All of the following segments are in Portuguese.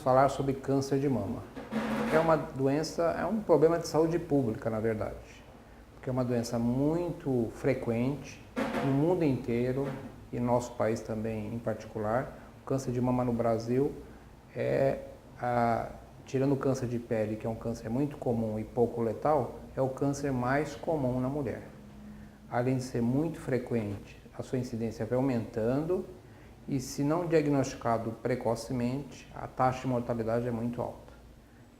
falar sobre câncer de mama. É uma doença, é um problema de saúde pública, na verdade, porque é uma doença muito frequente no mundo inteiro e no nosso país também em particular. O câncer de mama no Brasil tirando o câncer de pele, que é um câncer muito comum e pouco letal, é o câncer mais comum na mulher. Além de ser muito frequente, a sua incidência vai aumentando e, se não diagnosticado precocemente, a taxa de mortalidade é muito alta.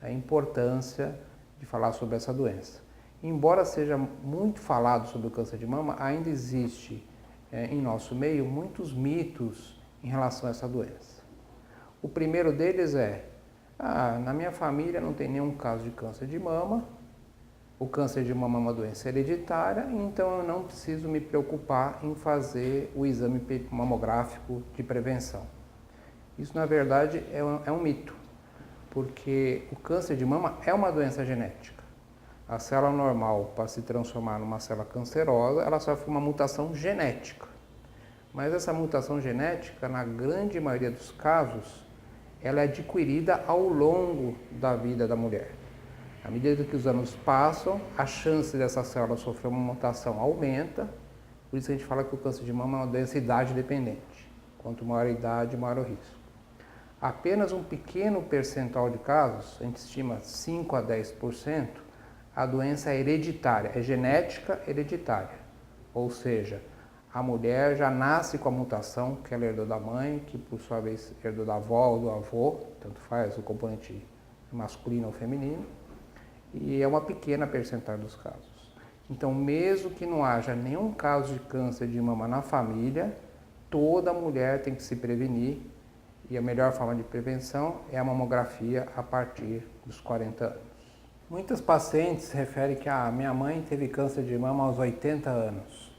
A importância de falar sobre essa doença. Embora seja muito falado sobre o câncer de mama, ainda existe em nosso meio muitos mitos em relação a essa doença. O primeiro deles é: na minha família não tem nenhum caso de câncer de mama, o câncer de mama é uma doença hereditária, então eu não preciso me preocupar em fazer o exame mamográfico de prevenção. Isso, na verdade, é um mito, porque o câncer de mama é uma doença genética. A célula normal, para se transformar numa célula cancerosa, ela sofre uma mutação genética. Mas essa mutação genética, na grande maioria dos casos, ela é adquirida ao longo da vida da mulher. À medida que os anos passam, a chance dessa célula sofrer uma mutação aumenta, por isso a gente fala que o câncer de mama é uma doença idade dependente. Quanto maior a idade, maior o risco. Apenas um pequeno percentual de casos, a gente estima 5 a 10%, a doença é hereditária, é genética hereditária. Ou seja, a mulher já nasce com a mutação que ela herdou da mãe, que por sua vez herdou da avó ou do avô, tanto faz o componente masculino ou feminino, e é uma pequena percentagem dos casos. Então, mesmo que não haja nenhum caso de câncer de mama na família, toda mulher tem que se prevenir, e a melhor forma de prevenção é a mamografia a partir dos 40 anos. Muitas pacientes referem que minha mãe teve câncer de mama aos 80 anos.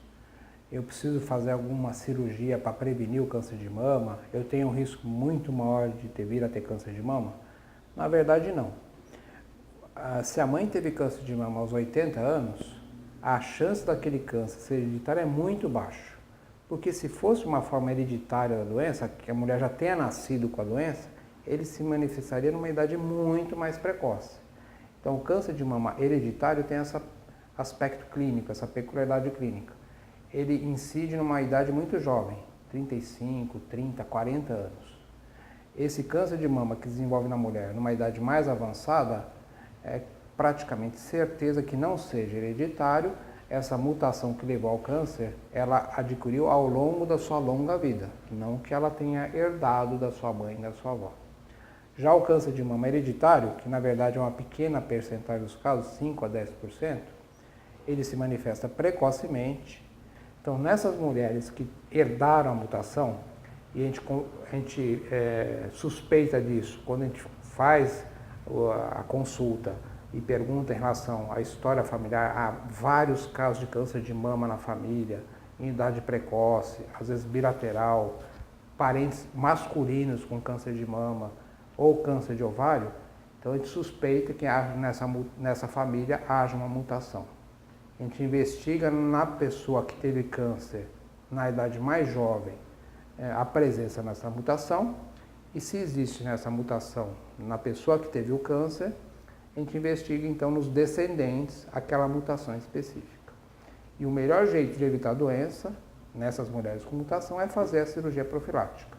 Eu preciso fazer alguma cirurgia para prevenir o câncer de mama? Eu tenho um risco muito maior de vir a ter câncer de mama? Na verdade, não. Se a mãe teve câncer de mama aos 80 anos, a chance daquele câncer ser hereditário é muito baixa. Porque se fosse uma forma hereditária da doença, que a mulher já tenha nascido com a doença, ele se manifestaria numa idade muito mais precoce. Então, o câncer de mama hereditário tem esse aspecto clínico, essa peculiaridade clínica. Ele incide numa idade muito jovem, 35, 30, 40 anos. Esse câncer de mama que desenvolve na mulher numa idade mais avançada, é praticamente certeza que não seja hereditário. Essa mutação que levou ao câncer, ela adquiriu ao longo da sua longa vida, não que ela tenha herdado da sua mãe e da sua avó. Já o câncer de mama hereditário, que na verdade é uma pequena percentagem dos casos, 5 a 10%, ele se manifesta precocemente. Então, nessas mulheres que herdaram a mutação, e a gente suspeita disso quando a gente faz a consulta e pergunta em relação à história familiar, há vários casos de câncer de mama na família, em idade precoce, às vezes bilateral, parentes masculinos com câncer de mama ou câncer de ovário, então a gente suspeita que nessa família haja uma mutação. A gente investiga na pessoa que teve câncer na idade mais jovem a presença nessa mutação, e se existe nessa mutação na pessoa que teve o câncer, a gente investiga então nos descendentes aquela mutação específica. E o melhor jeito de evitar a doença nessas mulheres com mutação é fazer a cirurgia profilática.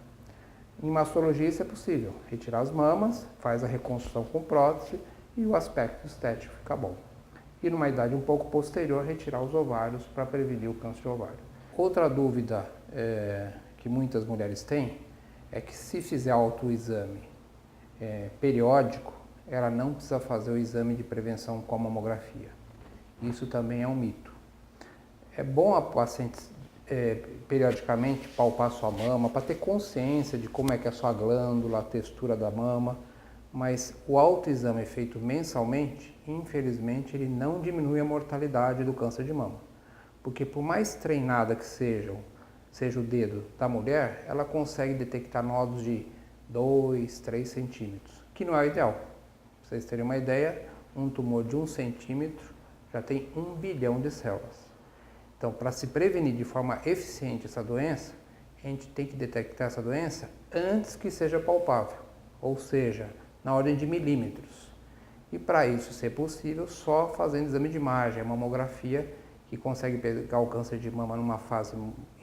Em mastologia isso é possível, retirar as mamas, faz a reconstrução com prótese e o aspecto estético fica bom. E numa idade um pouco posterior, retirar os ovários para prevenir o câncer de ovário. Outra dúvida que muitas mulheres têm é que, se fizer autoexame periódico, ela não precisa fazer o exame de prevenção com a mamografia. Isso também é um mito. É bom a paciente periodicamente palpar sua mama para ter consciência de como é que é a sua glândula, a textura da mama, mas o autoexame feito mensalmente, infelizmente, ele não diminui a mortalidade do câncer de mama. Porque por mais treinada que seja o dedo da mulher, ela consegue detectar nódulos de 2, 3 centímetros, que não é o ideal. Pra vocês terem uma ideia, um tumor de 1 centímetro já tem 1 bilhão de células. Então, para se prevenir de forma eficiente essa doença, a gente tem que detectar essa doença antes que seja palpável. ou seja, na ordem de milímetros. E para isso ser possível, só fazendo exame de imagem, a mamografia, que consegue pegar o câncer de mama numa fase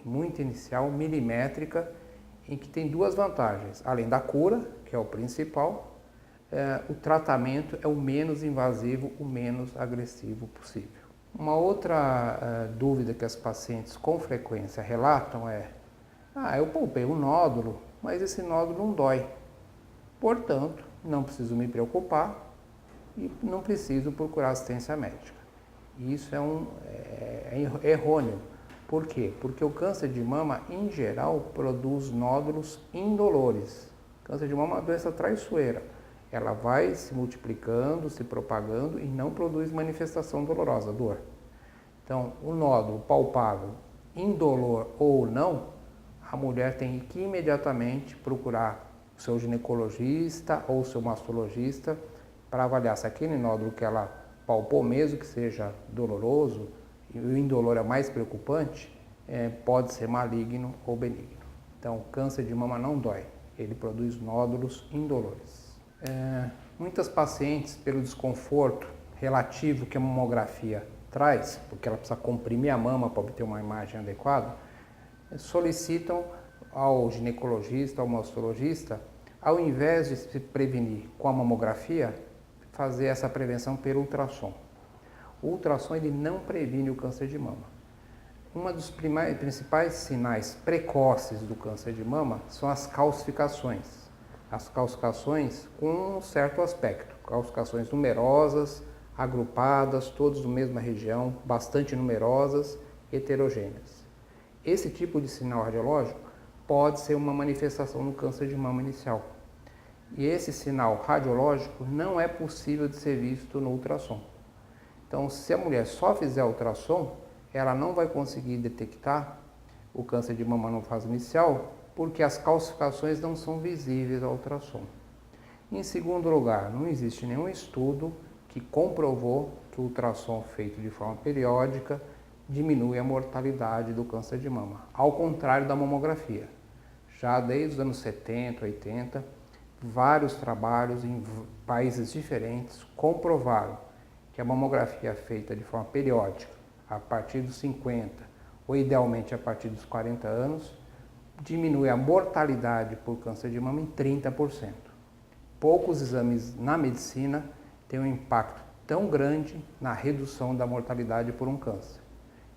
muito inicial, milimétrica, em que tem duas vantagens. Além da cura, que é o principal, o tratamento é o menos invasivo, o menos agressivo possível. Uma outra dúvida que as pacientes com frequência relatam é: eu palpei um nódulo, mas esse nódulo não dói. Portanto, não preciso me preocupar e não preciso procurar assistência médica. Isso é errôneo. Por quê? Porque o câncer de mama, em geral, produz nódulos indolores. Câncer de mama é uma doença traiçoeira. Ela vai se multiplicando, se propagando e não produz manifestação dolorosa, dor. Então, o nódulo palpável, indolor ou não, a mulher tem que imediatamente procurar o seu ginecologista ou o seu mastologista para avaliar se aquele nódulo que ela palpou, mesmo que seja doloroso, e o indolor é mais preocupante, pode ser maligno ou benigno. Então, o câncer de mama não dói, ele produz nódulos indolores. Muitas pacientes, pelo desconforto relativo que a mamografia traz, porque ela precisa comprimir a mama para obter uma imagem adequada, solicitam ao ginecologista, ao mastologista, ao invés de se prevenir com a mamografia, fazer essa prevenção pelo ultrassom. O ultrassom ele não previne o câncer de mama. Um dos principais sinais precoces do câncer de mama são as calcificações. As calcificações com um certo aspecto, calcificações numerosas, agrupadas, todas na mesma região, bastante numerosas, heterogêneas. Esse tipo de sinal radiológico pode ser uma manifestação no câncer de mama inicial. E esse sinal radiológico não é possível de ser visto no ultrassom. Então, se a mulher só fizer ultrassom, ela não vai conseguir detectar o câncer de mama na fase inicial, porque as calcificações não são visíveis ao ultrassom. Em segundo lugar, não existe nenhum estudo que comprovou que o ultrassom feito de forma periódica diminui a mortalidade do câncer de mama, ao contrário da mamografia. Já desde os anos 70, 80, vários trabalhos em países diferentes comprovaram que a mamografia feita de forma periódica, a partir dos 50 ou idealmente a partir dos 40 anos, diminui a mortalidade por câncer de mama em 30%. Poucos exames na medicina têm um impacto tão grande na redução da mortalidade por um câncer.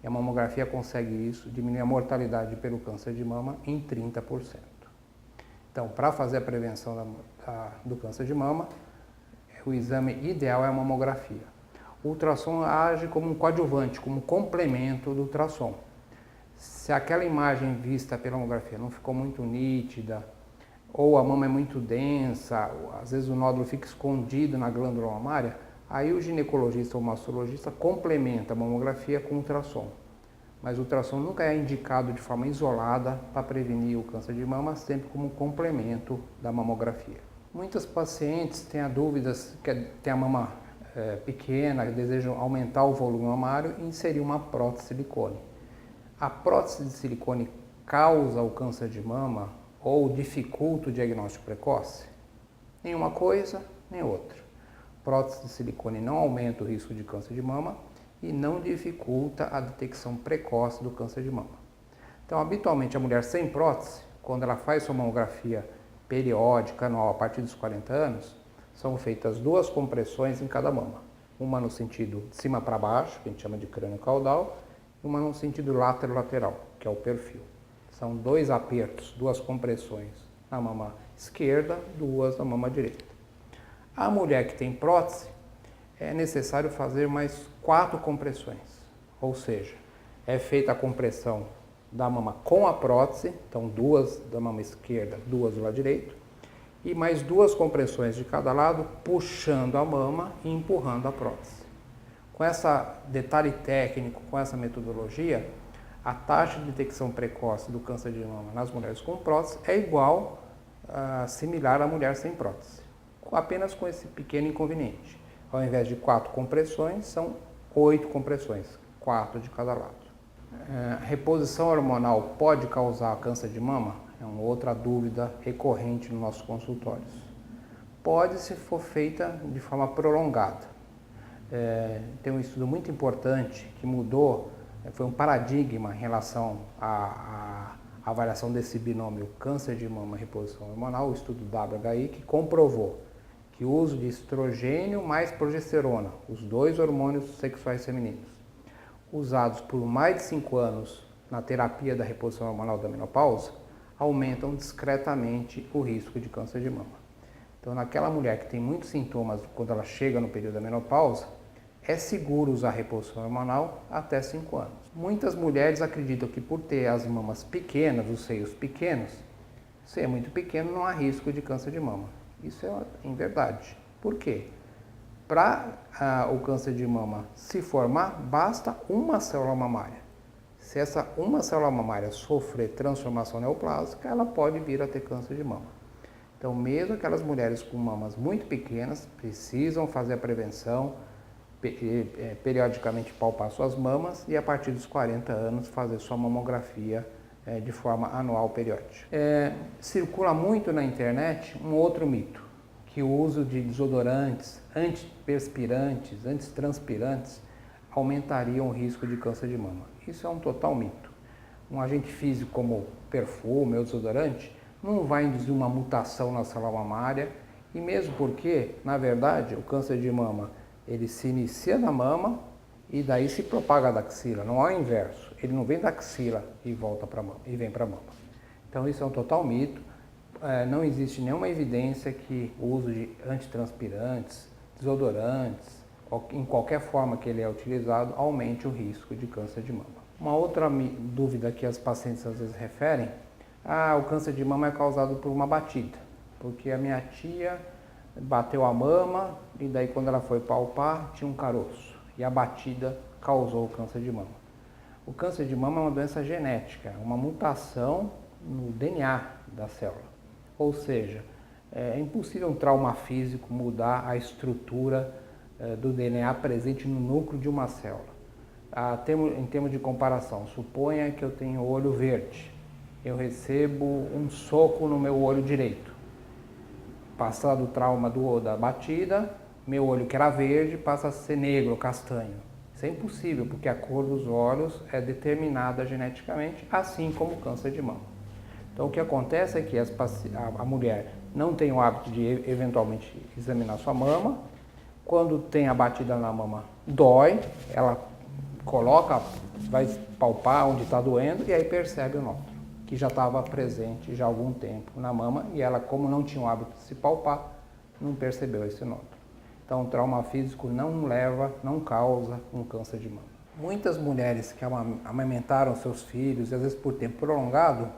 E a mamografia consegue isso, diminuir a mortalidade pelo câncer de mama em 30%. Então, para fazer a prevenção do câncer de mama, o exame ideal é a mamografia. O ultrassom age como um coadjuvante, como um complemento do ultrassom. Se aquela imagem vista pela mamografia não ficou muito nítida, ou a mama é muito densa, às vezes o nódulo fica escondido na glândula mamária, aí o ginecologista ou mastologista complementa a mamografia com ultrassom. Mas o ultrassom nunca é indicado de forma isolada para prevenir o câncer de mama, sempre como um complemento da mamografia. Muitas pacientes têm a dúvida que tem a mama pequena, desejam aumentar o volume mamário e inserir uma prótese de silicone. A prótese de silicone causa o câncer de mama ou dificulta o diagnóstico precoce? Nenhuma coisa, nem outra. Prótese de silicone não aumenta o risco de câncer de mama e não dificulta a detecção precoce do câncer de mama. Então, habitualmente, a mulher sem prótese, quando ela faz sua mamografia periódica, anual, a partir dos 40 anos, são feitas 2 compressões em cada mama. Uma no sentido de cima para baixo, que a gente chama de crânio caudal, e uma no sentido lateral, que é o perfil. São 2 apertos, 2 compressões na mama esquerda, 2 na mama direita. A mulher que tem prótese, é necessário fazer mais 4 compressões, ou seja, é feita a compressão da mama com a prótese, então 2 da mama esquerda, 2 do lado direito, e mais 2 compressões de cada lado, puxando a mama e empurrando a prótese. Com esse detalhe técnico, com essa metodologia, a taxa de detecção precoce do câncer de mama nas mulheres com prótese é igual, similar à mulher sem prótese, apenas com esse pequeno inconveniente. Ao invés de 4 compressões, são 8 compressões, 4 de cada lado. Reposição hormonal pode causar câncer de mama? É uma outra dúvida recorrente nos nossos consultórios. Pode, se for feita de forma prolongada. Tem um estudo muito importante que mudou, foi um paradigma em relação à avaliação desse binômio câncer de mama e reposição hormonal, o estudo WHI, que comprovou que o uso de estrogênio mais progesterona, os dois hormônios sexuais femininos, usados por mais de 5 anos na terapia da reposição hormonal da menopausa, aumentam discretamente o risco de câncer de mama. Então, naquela mulher que tem muitos sintomas quando ela chega no período da menopausa, é seguro usar reposição hormonal até 5 anos. Muitas mulheres acreditam que por ter as mamas pequenas, os seios pequenos, se é muito pequeno não há risco de câncer de mama. Isso é inverdade. Por quê? Para o câncer de mama se formar, basta uma célula mamária. Se essa uma célula mamária sofrer transformação neoplásica, ela pode vir a ter câncer de mama. Então, mesmo aquelas mulheres com mamas muito pequenas, precisam fazer a prevenção, periodicamente palpar suas mamas e a partir dos 40 anos fazer sua mamografia de forma anual periódica. Circula muito na internet um outro mito, que o uso de desodorantes, antiperspirantes, antitranspirantes aumentariam o risco de câncer de mama. Isso é um total mito. Um agente físico como perfume ou desodorante não vai induzir uma mutação na célula mamária e mesmo porque, na verdade, o câncer de mama ele se inicia na mama e daí se propaga da axila, não é o inverso. Ele não vem da axila e volta para a mama, e vem para a mama. Então isso é um total mito. Não existe nenhuma evidência que o uso de antitranspirantes, desodorantes, em qualquer forma que ele é utilizado, aumente o risco de câncer de mama. Uma outra dúvida que as pacientes às vezes referem, o câncer de mama é causado por uma batida, porque a minha tia bateu a mama e daí quando ela foi palpar tinha um caroço e a batida causou o câncer de mama. O câncer de mama é uma doença genética, uma mutação no DNA da célula. Ou seja, é impossível um trauma físico mudar a estrutura do DNA presente no núcleo de uma célula. Em termos de comparação, suponha que eu tenho olho verde, eu recebo um soco no meu olho direito. Passado o trauma da batida, meu olho que era verde passa a ser negro, castanho. Isso é impossível, porque a cor dos olhos é determinada geneticamente, assim como o câncer de mama. Então o que acontece é que a mulher não tem o hábito de eventualmente examinar sua mama. Quando tem a batida na mama, dói, ela vai palpar onde está doendo e aí percebe o nódulo, que já estava presente já há algum tempo na mama e ela, como não tinha o hábito de se palpar, não percebeu esse nódulo. Então, o trauma físico não causa um câncer de mama. Muitas mulheres que amamentaram seus filhos, às vezes por tempo prolongado,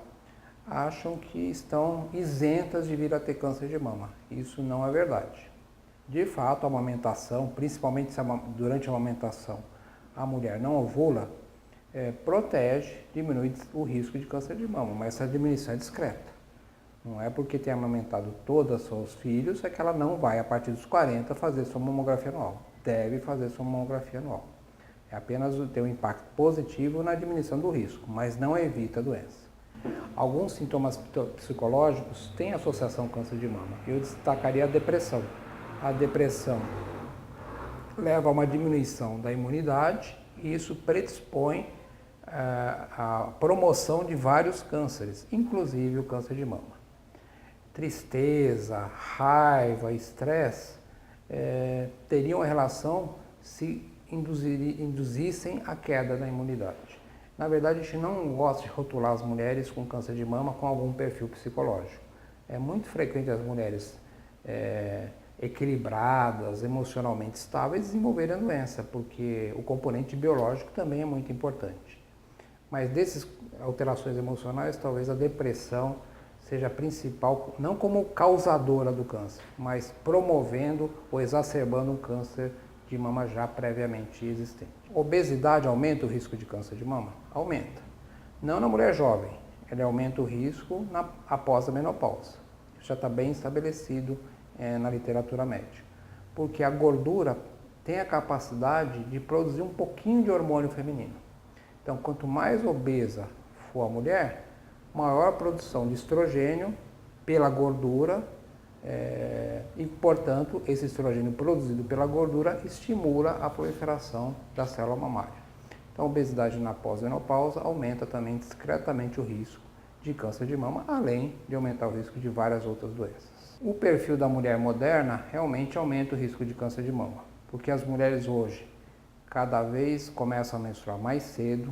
acham que estão isentas de vir a ter câncer de mama. Isso não é verdade. De fato, a amamentação, principalmente durante a amamentação, a mulher não ovula, protege, diminui o risco de câncer de mama, mas essa diminuição é discreta. Não é porque tem amamentado todos os seus filhos que ela não vai, a partir dos 40, fazer sua mamografia anual. Deve fazer sua mamografia anual. É apenas ter um impacto positivo na diminuição do risco, mas não evita a doença. Alguns sintomas psicológicos têm associação com câncer de mama. Eu destacaria a depressão. A depressão leva a uma diminuição da imunidade e isso predispõe a promoção de vários cânceres, inclusive o câncer de mama. Tristeza, raiva, estresse teriam relação se induzissem a queda da imunidade. Na verdade, a gente não gosta de rotular as mulheres com câncer de mama com algum perfil psicológico. É muito frequente as mulheres equilibradas, emocionalmente estáveis, desenvolverem a doença, porque o componente biológico também é muito importante. Mas dessas alterações emocionais, talvez a depressão seja a principal, não como causadora do câncer, mas promovendo ou exacerbando um câncer de mama já previamente existente. Obesidade aumenta o risco de câncer de mama? Aumenta. Não na mulher jovem, ele aumenta o risco após a menopausa. Já está bem estabelecido na literatura médica. Porque a gordura tem a capacidade de produzir um pouquinho de hormônio feminino. Então, quanto mais obesa for a mulher, maior a produção de estrogênio pela gordura E, portanto, esse estrogênio produzido pela gordura estimula a proliferação da célula mamária. Então, a obesidade na pós-menopausa aumenta também discretamente o risco de câncer de mama, além de aumentar o risco de várias outras doenças. O perfil da mulher moderna realmente aumenta o risco de câncer de mama, porque as mulheres hoje cada vez começam a menstruar mais cedo,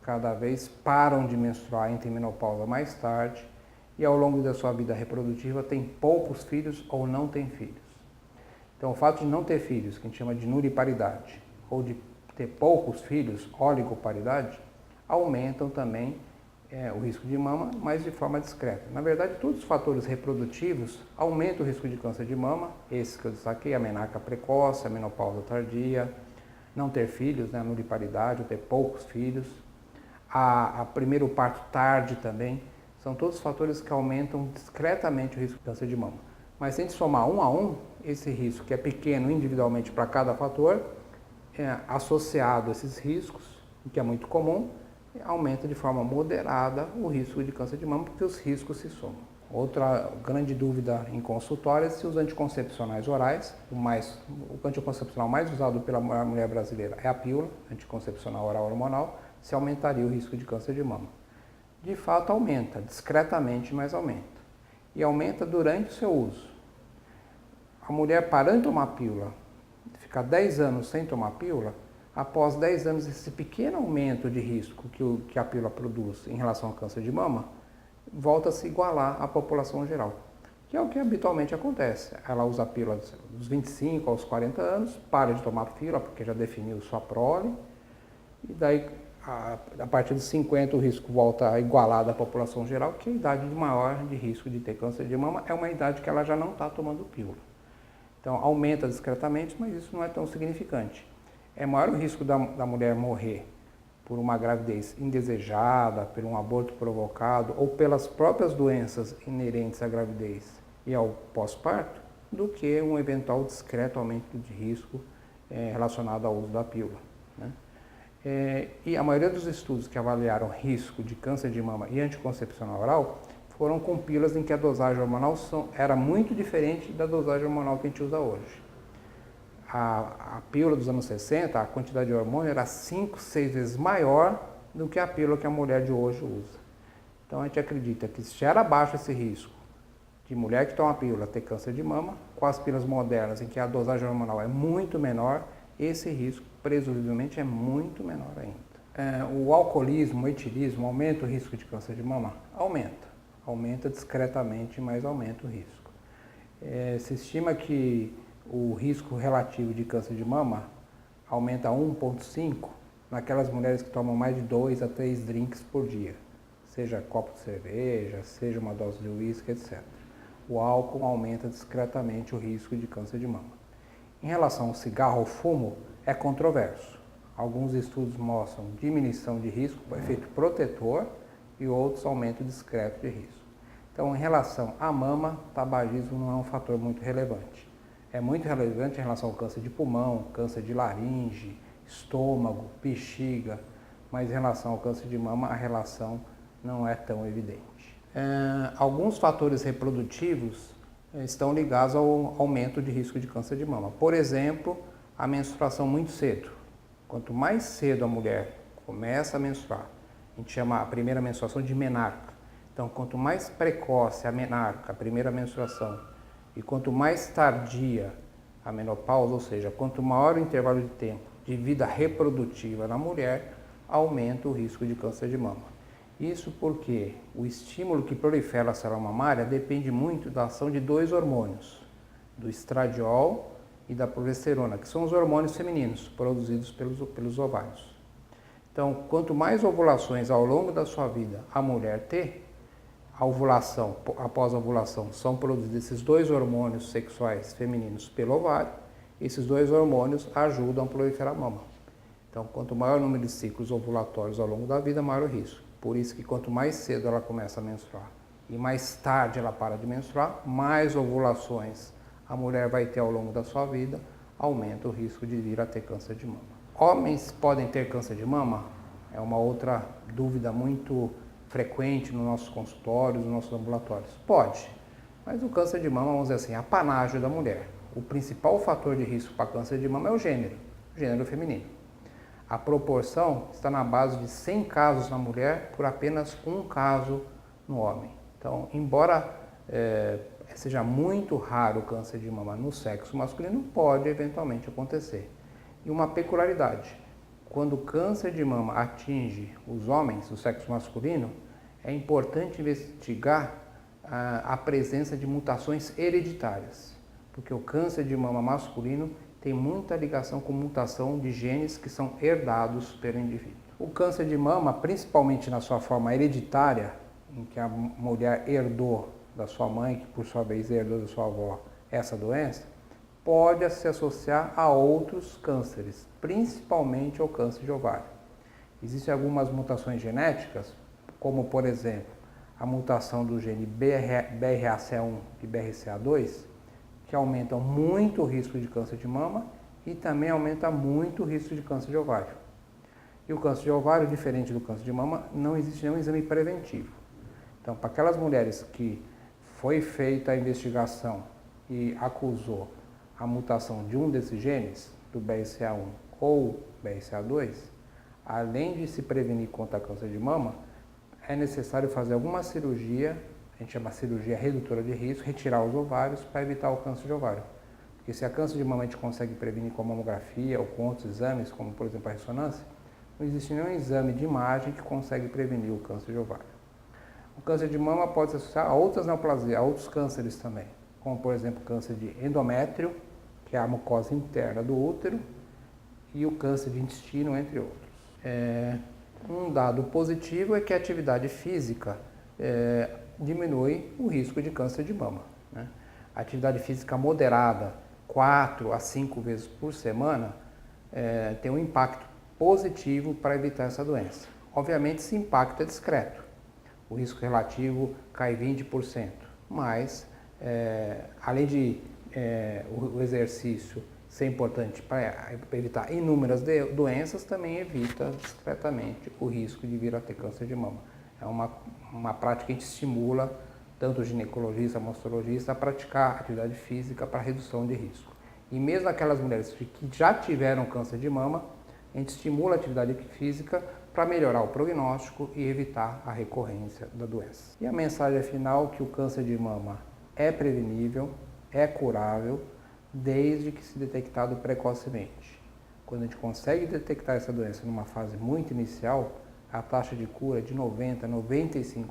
cada vez param de menstruar, entram em menopausa mais tarde, e ao longo da sua vida reprodutiva tem poucos filhos ou não tem filhos. Então, o fato de não ter filhos, que a gente chama de nulliparidade, ou de ter poucos filhos, oligoparidade, aumentam também o risco de mama, mas de forma discreta. Na verdade, todos os fatores reprodutivos aumentam o risco de câncer de mama, esses que eu destaquei, a menarca precoce, a menopausa tardia, não ter filhos, né, a nulliparidade, ou ter poucos filhos, a primeiro parto tarde também, são todos fatores que aumentam discretamente o risco de câncer de mama. Mas se a gente somar um a um, esse risco, que é pequeno individualmente para cada fator, associado a esses riscos, que é muito comum, aumenta de forma moderada o risco de câncer de mama, porque os riscos se somam. Outra grande dúvida em consultório é se os anticoncepcionais orais, o anticoncepcional mais usado pela mulher brasileira é a pílula, anticoncepcional oral hormonal, se aumentaria o risco de câncer de mama. De fato aumenta, discretamente, mas aumenta. E aumenta durante o seu uso. A mulher parando de tomar pílula, ficar 10 anos sem tomar pílula, após 10 anos esse pequeno aumento de risco que a pílula produz em relação ao câncer de mama, volta a se igualar à população geral, que é o que habitualmente acontece. Ela usa a pílula dos 25 aos 40 anos, para de tomar pílula porque já definiu sua prole, e daí a partir dos 50 o risco volta a igualar da população geral, que a idade maior de risco de ter câncer de mama é uma idade que ela já não está tomando pílula. Então aumenta discretamente, mas isso não é tão significante. É maior o risco da mulher morrer por uma gravidez indesejada, por um aborto provocado ou pelas próprias doenças inerentes à gravidez e ao pós-parto, do que um eventual discreto aumento de risco relacionado ao uso da pílula, né? E a maioria dos estudos que avaliaram risco de câncer de mama e anticoncepcional oral foram com pílulas em que a dosagem hormonal era muito diferente da dosagem hormonal que a gente usa hoje. A pílula dos anos 60, a quantidade de hormônio era 5, 6 vezes maior do que a pílula que a mulher de hoje usa. Então a gente acredita que se era baixo esse risco de mulher que toma pílula ter câncer de mama, com as pílulas modernas em que a dosagem hormonal é muito menor, esse risco presumivelmente é muito menor ainda. O alcoolismo, o etilismo, aumenta o risco de câncer de mama? Aumenta discretamente, mas aumenta o risco. Se estima que o risco relativo de câncer de mama aumenta 1,5 naquelas mulheres que tomam mais de 2 a 3 drinks por dia, seja copo de cerveja, seja uma dose de uísque, etc. O álcool aumenta discretamente o risco de câncer de mama. Em relação ao cigarro ou fumo, é controverso. Alguns estudos mostram diminuição de risco, efeito protetor, e outros aumento discreto de risco. Então, em relação à mama, tabagismo não é um fator muito relevante. É muito relevante em relação ao câncer de pulmão, câncer de laringe, estômago, bexiga, mas em relação ao câncer de mama, a relação não é tão evidente. Alguns fatores reprodutivos estão ligados ao aumento de risco de câncer de mama. Por exemplo, a menstruação muito cedo. Quanto mais cedo a mulher começa a menstruar, a gente chama a primeira menstruação de menarca. Então, quanto mais precoce a menarca, a primeira menstruação, e quanto mais tardia a menopausa, ou seja, quanto maior o intervalo de tempo de vida reprodutiva na mulher, aumenta o risco de câncer de mama. Isso porque o estímulo que prolifera a célula mamária depende muito da ação de dois hormônios, do estradiol e da progesterona, que são os hormônios femininos produzidos pelos ovários. Então, quanto mais ovulações ao longo da sua vida a mulher ter, a ovulação, após a ovulação, são produzidos esses dois hormônios sexuais femininos pelo ovário, esses dois hormônios ajudam a proliferar a mama. Então, quanto maior o número de ciclos ovulatórios ao longo da vida, maior o risco. Por isso que quanto mais cedo ela começa a menstruar e mais tarde ela para de menstruar, mais ovulações a mulher vai ter ao longo da sua vida, aumenta o risco de vir a ter câncer de mama. Homens podem ter câncer de mama? É uma outra dúvida muito frequente nos nossos consultórios, nos nossos ambulatórios. Pode, Mas o câncer de mama, vamos dizer assim, é apanágio da mulher. O principal fator de risco para câncer de mama é o gênero feminino. A proporção está na base de 100 casos na mulher por apenas um caso no homem. Então, embora seja muito raro o câncer de mama no sexo masculino, pode eventualmente acontecer. E uma peculiaridade, quando o câncer de mama atinge os homens, o sexo masculino, é importante investigar a presença de mutações hereditárias, porque o câncer de mama masculino tem muita ligação com mutação de genes que são herdados pelo indivíduo. O câncer de mama, principalmente na sua forma hereditária, em que a mulher herdou da sua mãe, que por sua vez herdou da sua avó essa doença, pode se associar a outros cânceres, principalmente ao câncer de ovário. Existem algumas mutações genéticas, como por exemplo, a mutação do gene BRCA1 e BRCA2, que aumentam muito o risco de câncer de mama e também aumenta muito o risco de câncer de ovário. E o câncer de ovário, diferente do câncer de mama, não existe nenhum exame preventivo. Então, para aquelas mulheres que foi feita a investigação e acusou a mutação de um desses genes, do BRCA1 ou BRCA2, além de se prevenir contra câncer de mama, é necessário fazer alguma cirurgia, a gente chama cirurgia redutora de risco, retirar os ovários para evitar o câncer de ovário. Porque se a câncer de mama a gente consegue prevenir com a mamografia ou com outros exames, como por exemplo a ressonância, não existe nenhum exame de imagem que consegue prevenir o câncer de ovário. O câncer de mama pode se associar a outras neoplasias, a outros cânceres também, como por exemplo o câncer de endométrio, que é a mucosa interna do útero, e o câncer de intestino, entre outros. Um dado positivo é que a atividade física diminui o risco de câncer de mama, né? A atividade física moderada, 4 a 5 vezes por semana, tem um impacto positivo para evitar essa doença. Obviamente, esse impacto é discreto. O risco relativo cai 20%, mas além de o exercício ser importante para evitar inúmeras doenças, também evita discretamente o risco de vir a ter câncer de mama. É uma prática que a gente estimula tanto o ginecologista, mastologista a praticar atividade física para redução de risco. E mesmo aquelas mulheres que já tiveram câncer de mama, a gente estimula a atividade física para melhorar o prognóstico e evitar a recorrência da doença. E a mensagem final é que o câncer de mama é prevenível, é curável, desde que se detectado precocemente. Quando a gente consegue detectar essa doença numa fase muito inicial, a taxa de cura é de 90% a 95%.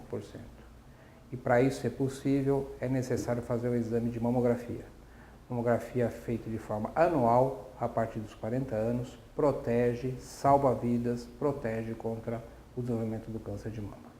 E para isso ser possível, é necessário fazer o exame de mamografia. Mamografia feita de forma anual, a partir dos 40 anos, protege, salva vidas, protege contra o desenvolvimento do câncer de mama.